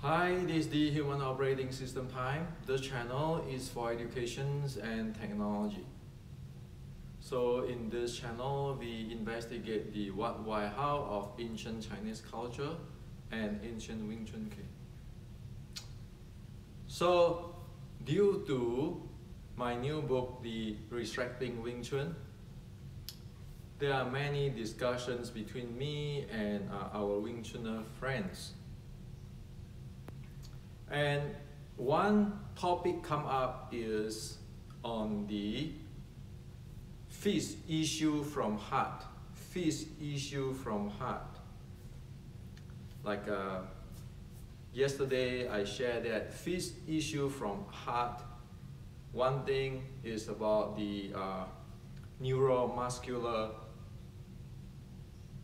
Hi, this is the Human Operating System Time. This channel is for education and technology. So in this channel, we investigate the what, why, how of ancient Chinese culture and ancient Wing Chun. So due to my new book, The Resurrecting Wing Chun, there are many discussions between me and our Wing Chunner friends. And one topic come up is on the feast issue from heart. Feast issue from heart. Like yesterday I shared that feast issue from heart. One thing is about the neuromuscular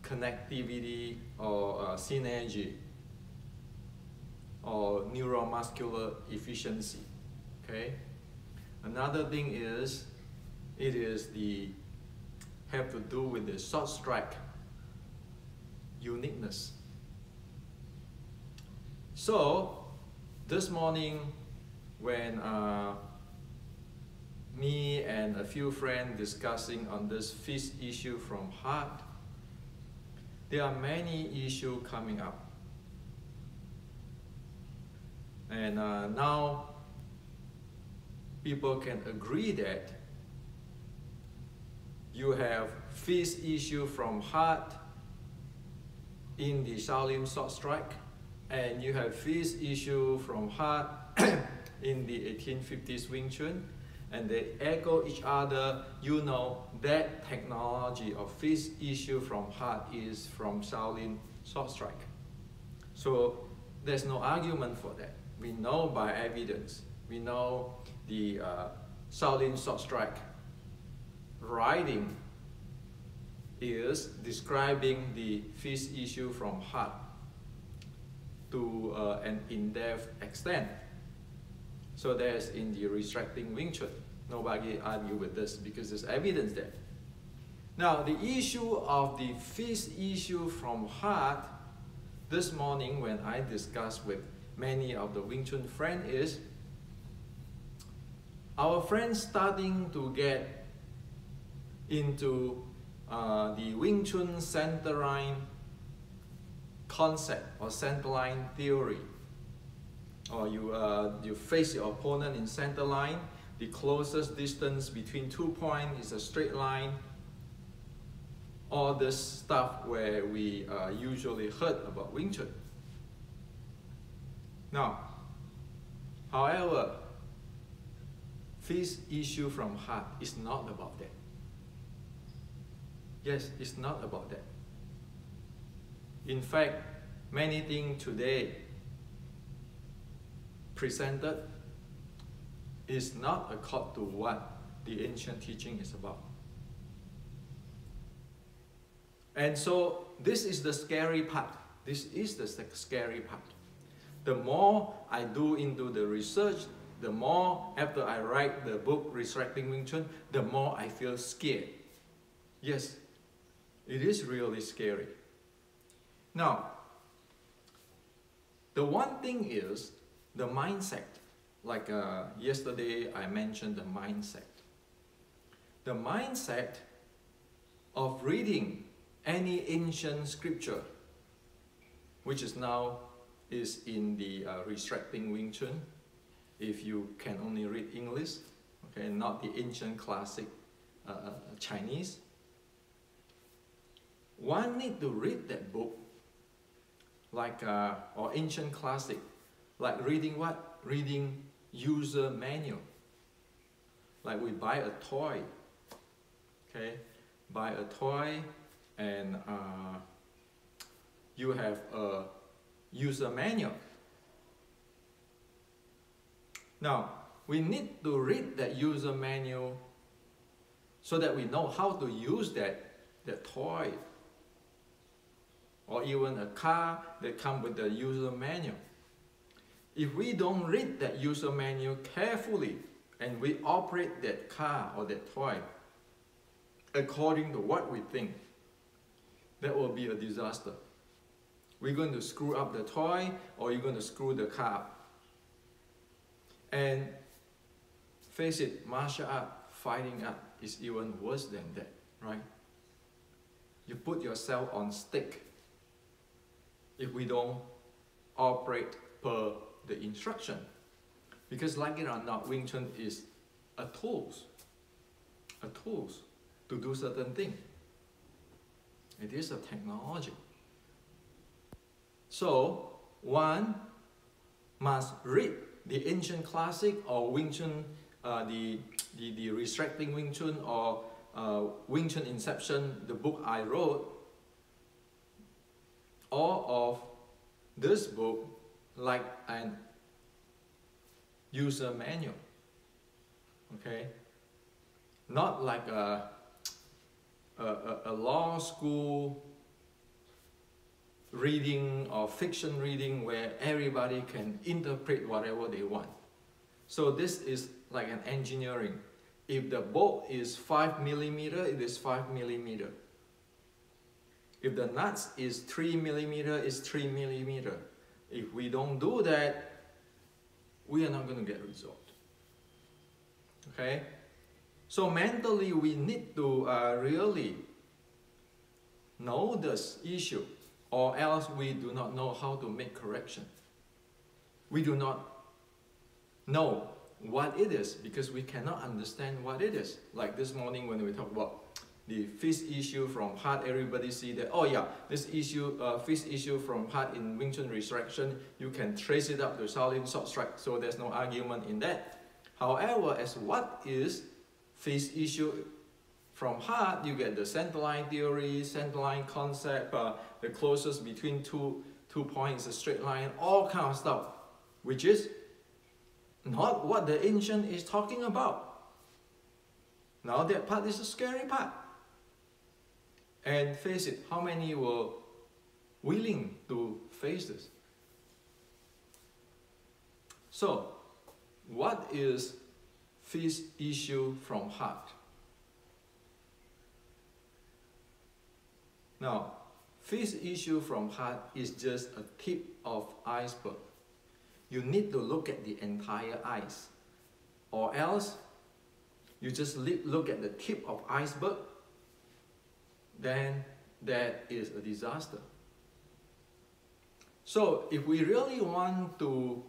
connectivity or synergy, or neuromuscular efficiency. Okay. Another thing is have to do with the short strike uniqueness. So this morning when me and a few friends discussing on this feast issue from heart, there are many issues coming up. And now people can agree that you have feast issue from heart in the Shaolin short strike, and you have feast issue from heart in the 1850s Wing Chun, and they echo each other. You know that technology of feast issue from heart is from Shaolin short strike. So there's no argument for that. We know by evidence. We know the Shaolin short strike writing is describing the feast issue from heart to an in-depth extent. So there's in the Resurrecting Wing Chun. Nobody argue with this because there's evidence there. Now the issue of the feast issue from heart, this morning when I discussed with many of the Wing Chun friends, is our friends starting to get into the Wing Chun center line concept or center line theory. Or you face your opponent in center line, the closest distance between 2 points is a straight line. All this stuff where we usually heard about Wing Chun. Now, however, feast issue from heart is not about that. Yes, it's not about that. In fact, many things today presented is not according to what the ancient teaching is about. And so this is the scary part. This is the scary part. The more I do into the research, the more after I write the book Resurrecting Wing Chun, the more I feel scared. Yes, it is really scary. Now, the one thing is the mindset. Like yesterday I mentioned the mindset. The mindset of reading any ancient scripture, which is now is in the Resurrecting Wing Chun, if you can only read English, okay, not the ancient classic Chinese. One need to read that book, like or ancient classic, like reading what? Reading user manual. Like we buy a toy, okay, buy a toy, and you have a user manual. Now, we need to read that user manual so that we know how to use that toy, or even a car that comes with the user manual. If we don't read that user manual carefully and we operate that car or that toy according to what we think, that will be a disaster. We're going to screw up the toy, or you're going to screw the car up. And face it, martial art, fighting art is even worse than that, right? You put yourself on stake if we don't operate per the instruction. Because like it or not, Wing Chun is a tools to do certain things. It is a technology. So one must read the ancient classic or Wing Chun, the Resurrecting Wing Chun or Wing Chun Inception, the book I wrote, or of this book like an user manual, okay? Not like a law school reading or fiction reading where everybody can interpret whatever they want. So this is like an engineering. If the bolt is 5 millimeter, it is 5 millimeter. If the nuts is 3 millimeter, it's 3 millimeter. If we don't do that, we are not going to get result. Okay? So mentally, we need to really know this issue, or else we do not know how to make correction. We do not know what it is because we cannot understand what it is. Like this morning when we talk about the fist issue from heart, everybody see that, oh yeah, this issue, fist issue from heart in Wing Chun Resurrection, you can trace it up to Shaolin Short Strike, so there's no argument in that. However, as what is fist issue from heart, you get the centerline theory, centerline concept, the closest between two points, a straight line, all kind of stuff, which is not what the ancient is talking about. Now that part is the scary part. And face it, how many were willing to face this? So, what is fist issue from heart? Now, fist issue from heart is just a tip of iceberg. You need to look at the entire ice, or else you just look at the tip of iceberg, then that is a disaster. So if we really want to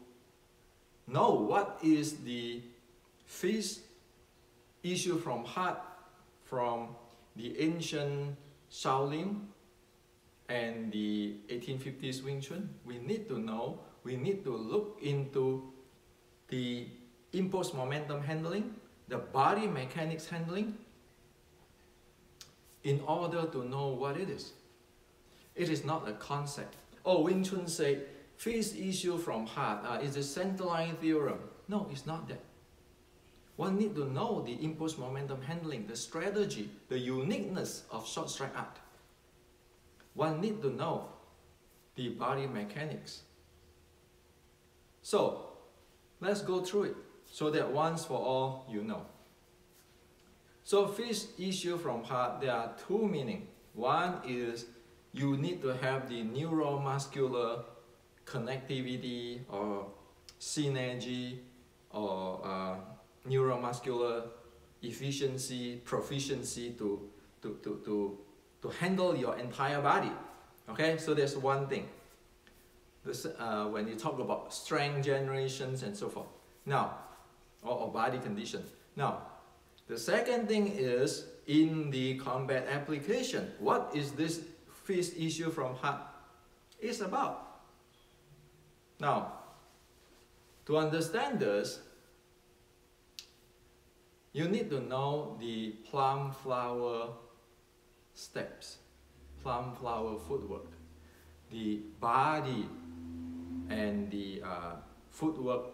know what is the fist issue from heart from the ancient Shaolin and the 1850s Wing Chun, we need to know, we need to look into the impulse momentum handling, the body mechanics handling, in order to know what it is. It is not a concept. Oh, Wing Chun said, fist issue from heart is the centerline theorem. No, it's not that. One need to know the impulse momentum handling, the strategy, the uniqueness of short strike art. One need to know the body mechanics. So, let's go through it so that once for all you know. So fist issue from heart, there are two meanings. One is you need to have the neuromuscular connectivity or synergy or neuromuscular efficiency, proficiency to handle your entire body. Okay, so there's one thing. This, when you talk about strength generations and so forth. Now, or body condition. Now, the second thing is in the combat application. What is this fist issue from heart is about? Now, to understand this, you need to know the plum flower steps, plum flower footwork, the body and the footwork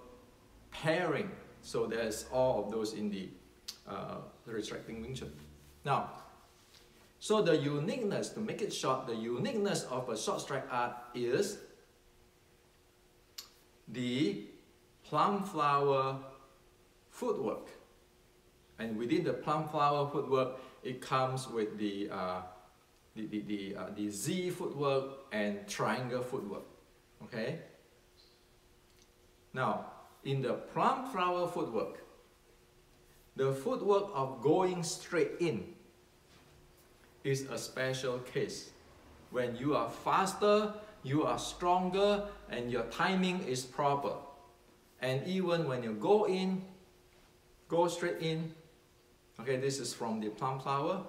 pairing. So there's all of those in the Resurrecting Wing Chun. Now, so the uniqueness, to make it short, the uniqueness of a short strike art is the plum flower footwork. And within the plum flower footwork, it comes with the the Z footwork and triangle footwork. Okay. Now, in the plum flower footwork, the footwork of going straight in is a special case. When you are faster, you are stronger, and your timing is proper. And even when you go in, go straight in, okay, this is from the plum flower,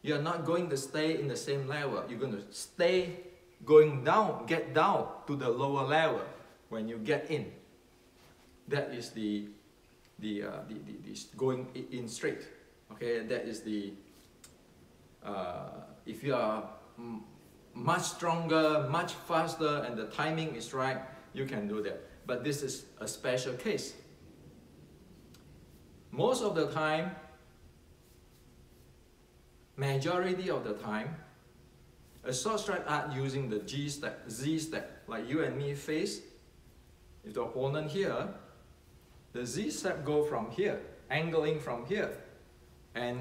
you're not going to stay in the same level. You're going to stay going down, get down to the lower level when you get in. That is the going in straight. Okay, that is the, if you are much stronger, much faster, and the timing is right, you can do that. But this is a special case. Most of the time, majority of the time, a short strike art using the G step, Z step, like you and me face, if the opponent here, the Z step go from here, angling from here, and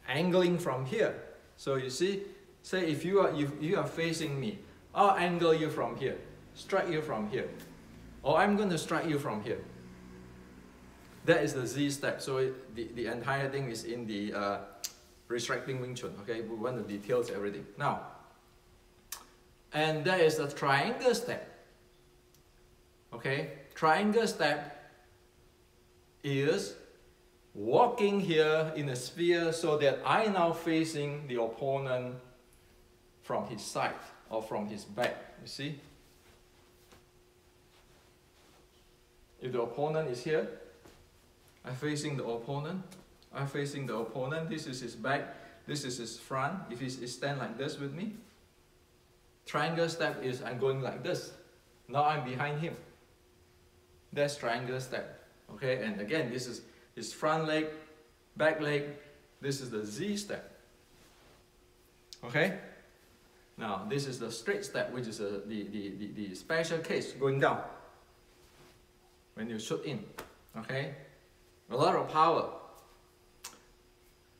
angling from here. So you see, say if you are facing me, I'll angle you from here, strike you from here, or I'm going to strike you from here. That is the Z step. So the entire thing is in the Resurrecting Wing Chun. Okay, we want the details, everything. Now, and there is a triangle step. Okay, triangle step is walking here in a sphere so that I now facing the opponent from his side or from his back. You see? If the opponent is here, I'm facing the opponent. I'm facing the opponent. This is his back. This is his front. If he stand like this with me, triangle step is I'm going like this. Now I'm behind him. That's triangle step. Okay, and again, this is his front leg, back leg. This is the Z step. Okay? Now, this is the straight step, which is the special case, going down. When you shoot in. Okay? A lot of power.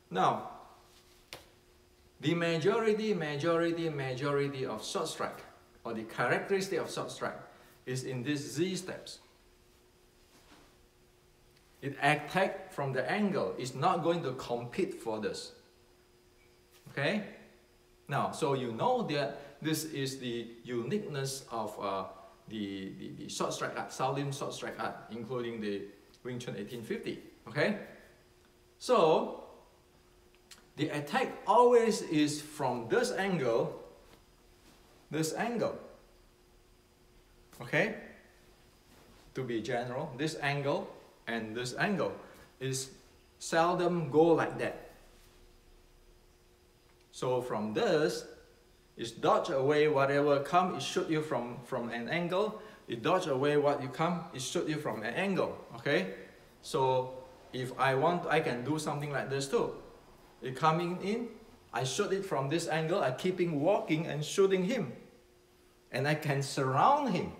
Now, the majority of short strike, or the characteristic of short strike, is in these Z steps. It attack from the angle. It's not going to compete for this. Okay? Now, so you know that this is the uniqueness of the short strike art, Shaolin short strike art, including the Wing Chun 1850. Okay? So, the attack always is from this angle, okay? To be general, this angle and this angle is seldom go like that. So from this, it's dodge away whatever come, it shoot you from an angle. It dodge away what you come, it shoot you from an angle, okay? So if I want, I can do something like this too. It coming in, I shoot it from this angle, I keeping walking and shooting him. And I can surround him.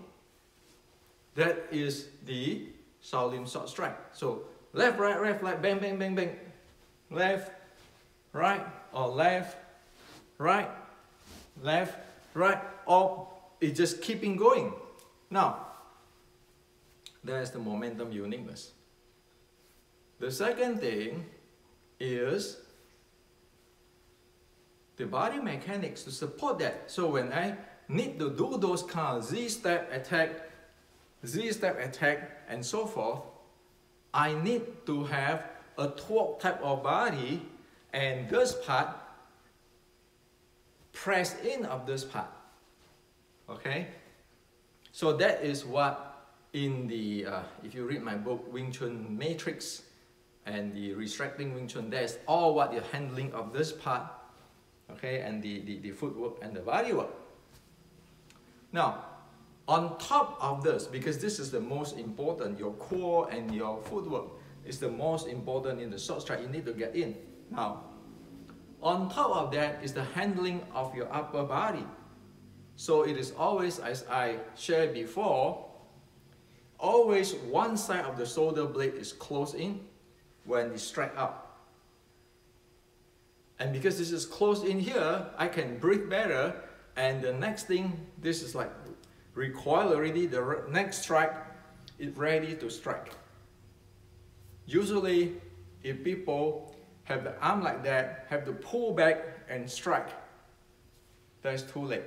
That is the Shaolin short strike. So left, right, bang, bang, bang, bang. Left, right, or left, right, or it's just keeping going. Now, there's the momentum uniqueness. The second thing is the body mechanics to support that. So when I need to do those kind of Z-step attack, and so forth, I need to have a torque type of body, and this part press in of this part. Okay? So that is what in the, if you read my book, Wing Chun Matrix and the Resurrecting Wing Chun, that's all what you're handling of this part, okay, and the footwork and the body work. Now, on top of this, because this is the most important, your core and your footwork is the most important in the short strike, you need to get in. Now, on top of that is the handling of your upper body. So it is always, as I shared before, always one side of the shoulder blade is closed in when you strike up. And because this is closed in here, I can breathe better. And the next thing, this is like recoil already, the next strike is ready to strike. Usually, if people have the arm like that, have to pull back and strike, that's too late.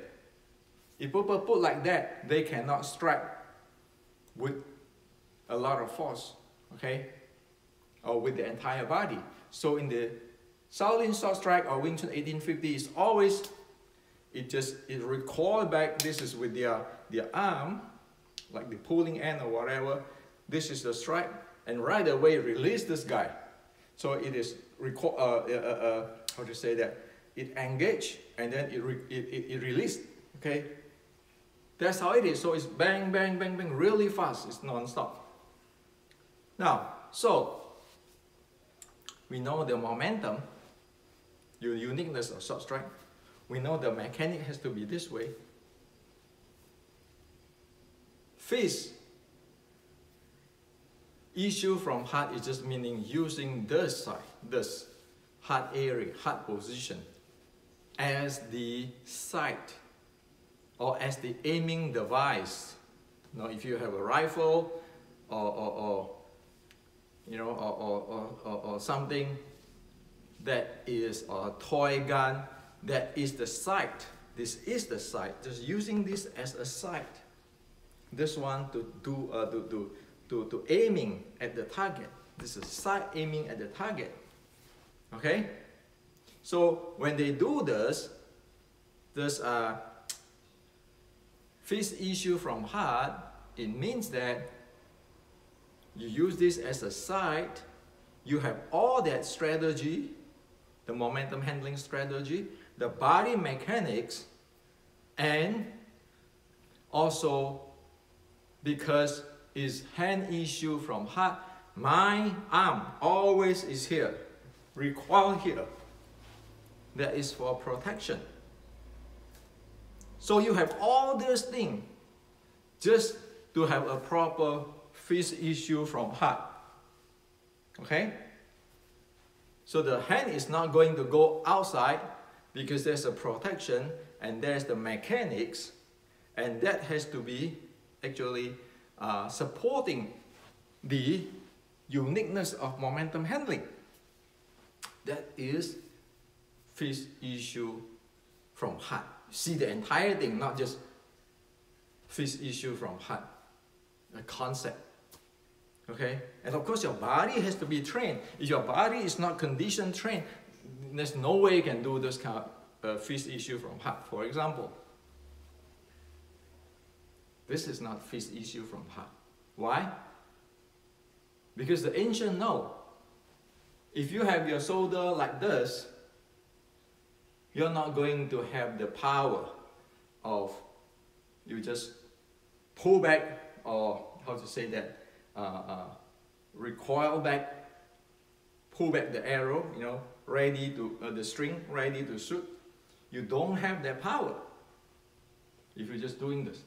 If people put like that, they cannot strike with a lot of force, okay? Or with the entire body. So in the Shaolin short strike or Wing Chun 1850, it's always, it recoil back. This is with their arm, like the pulling end or whatever. This is the strike, and right away release this guy. So it is how to say that? It engage and then it release. Okay, that's how it is. So it's bang, bang, bang, bang, really fast. It's non-stop. Now, so we know the momentum, the uniqueness of short strike. We know the mechanic has to be this way. Fist issue from heart is just meaning using this side, this heart area, heart position as the sight or as the aiming device. Now, if you have a rifle or something that is a toy gun, that is the sight. This is the sight. Just using this as a sight. This one to aiming at the target. This is sight aiming at the target. Okay. So when they do this, there's a fist issue from heart. It means that you use this as a sight. You have all that strategy, the momentum handling strategy, the body mechanics, and also because it's hand issue from heart, my arm always is here, recoil here. That is for protection. So you have all these things just to have a proper fist issue from heart. Okay? So the hand is not going to go outside because there's a protection and there's the mechanics, and that has to be actually supporting the uniqueness of momentum handling. That is fist issue from heart. See the entire thing, not just fist issue from heart. A concept. Okay? And of course your body has to be trained. If your body is not conditioned, trained, there's no way you can do this kind of fist issue from heart. For example, this is not fist issue from heart. Why? Because the ancient know, if you have your shoulder like this, you're not going to have the power of, you just pull back, or how to say that, recoil back, pull back the arrow, ready to, the string, ready to shoot. You don't have that power if you're just doing this.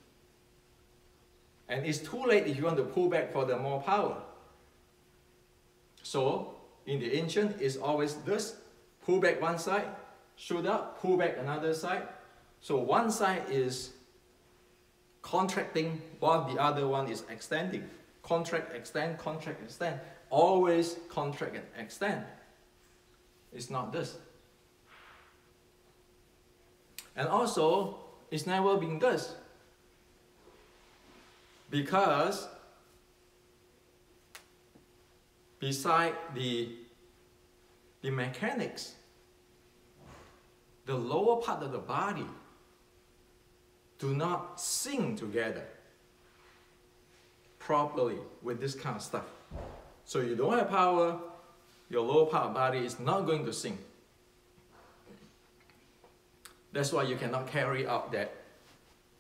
And it's too late if you want to pull back for the more power. So, in the ancient, it's always this, pull back one side, shoot up, pull back another side. So one side is contracting while the other one is extending. Contract, extend, contract, extend. Always contract and extend. It's not this. And also, it's never been this. Because beside the mechanics, the lower part of the body do not sync together properly with this kind of stuff. So you don't have power, your lower part of the body is not going to sync. That's why you cannot carry out that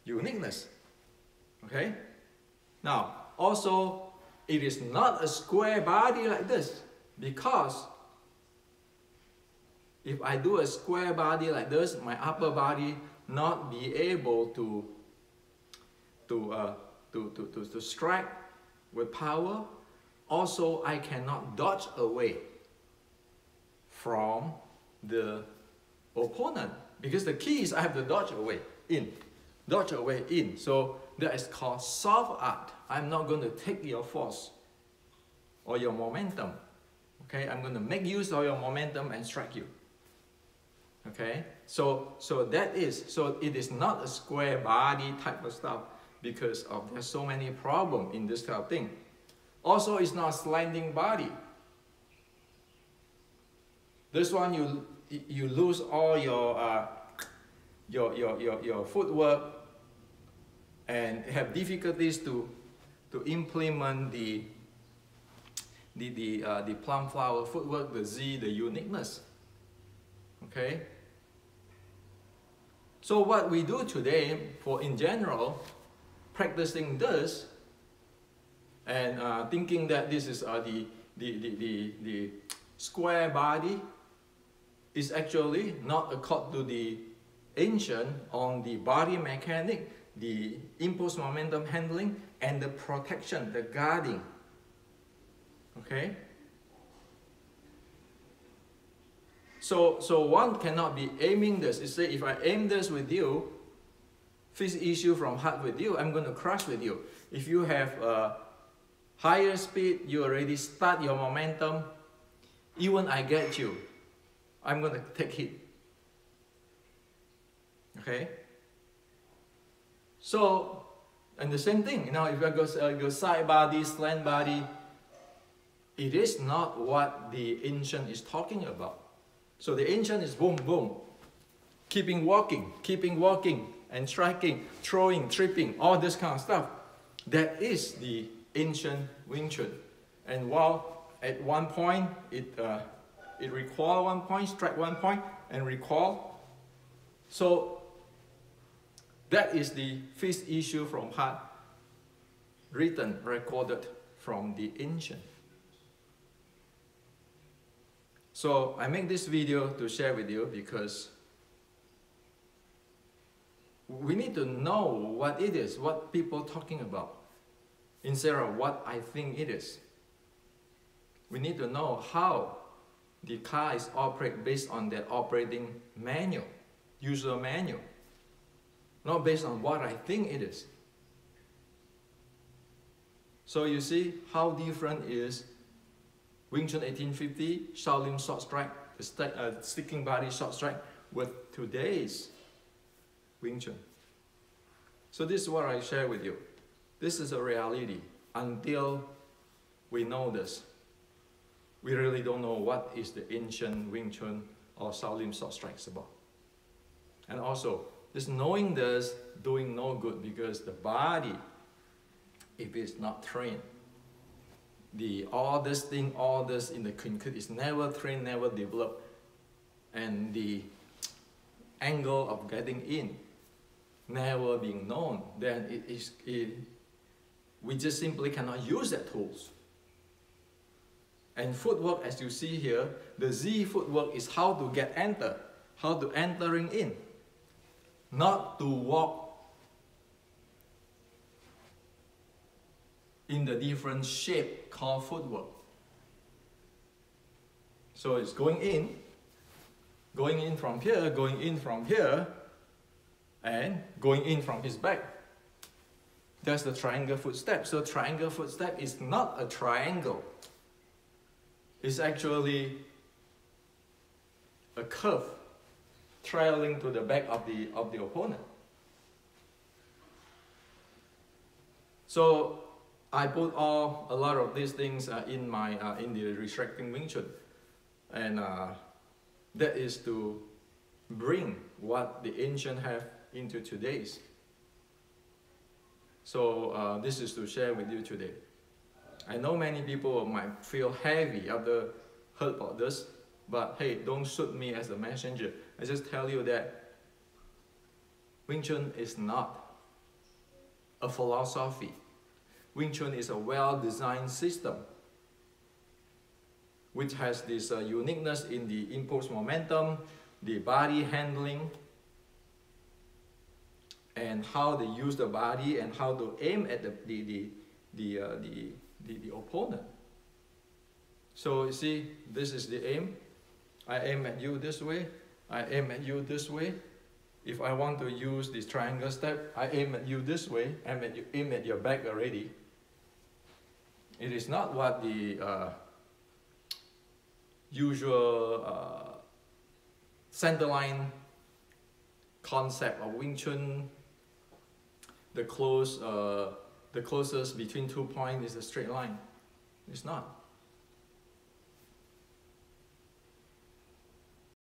uniqueness. Okay? Now, also, it is not a square body like this, because if I do a square body like this, my upper body not be able to strike with power. Also, I cannot dodge away from the opponent, because the key is I have to dodge away, in. Dodge away, in. So that is called soft art. I'm not going to take your force or your momentum. Okay, I'm going to make use of your momentum and strike you. Okay, so it is not a square body type of stuff, because there's so many problems in this type of thing. Also, it's not slanting body. This one you lose all your footwork and have difficulties to implement the plum flower footwork, the Z, the uniqueness. Okay. So what we do today, in general, practicing this and thinking that this is the square body, is actually not according to the ancient on the body mechanic, the impulse momentum handling, and the protection, the guarding. Okay? So one cannot be aiming this. You say, if I aim this with you, fist issue from heart with you, I'm going to crush with you. If you have a higher speed, you already start your momentum, even I get you, I'm going to take hit. Okay? So, and the same thing, if I go side body, slant body, it is not what the ancient is talking about. So the ancient is boom, boom, keeping walking, and striking, throwing, tripping, all this kind of stuff. That is the ancient Wing Chun. And while at one point, it recall one point, strike one point, and recall. So that is the fifth issue from heart, written, recorded from the ancient. So I make this video to share with you because we need to know what it is, what people are talking about, instead of what I think it is. We need to know how the car is operated based on that operating manual, user manual, not based on what I think it is. So you see how different is Wing Chun 1850, Shaolin short strike, the sticking body short strike, with today's Wing Chun. So this is what I share with you. This is a reality. Until we know this, we really don't know what is the ancient Wing Chun or Shaolin short strikes about. And also, just knowing this, doing no good, because the body, if it's not trained, all this in the concrete is never trained, never developed, and the angle of getting in never being known, then we just simply cannot use that tools. And footwork, as you see here, the Z footwork is how to how to entering in, not to walk in the different shape called footwork. So it's going in from here, and going in from his back. That's the triangle footstep. So triangle footstep is not a triangle. It's actually a curve trailing to the back of the opponent. So I put a lot of these things in the Resurrecting Wing Chun, and that is to bring what the ancient have into today's. So this is to share with you today. I know many people might feel heavy after heard about this, but hey, don't shoot me as a messenger. I just tell you that Wing Chun is not a philosophy. Wing Chun is a well-designed system which has this uniqueness in the impulse momentum, the body handling, and how they use the body and how to aim at the opponent. So you see, this is the aim. I aim at you this way, I aim at you this way. If I want to use this triangle step, I aim at you this way, aim at your back already. It is not what the usual centerline concept of Wing Chun. The closest between 2 points is a straight line. It's not.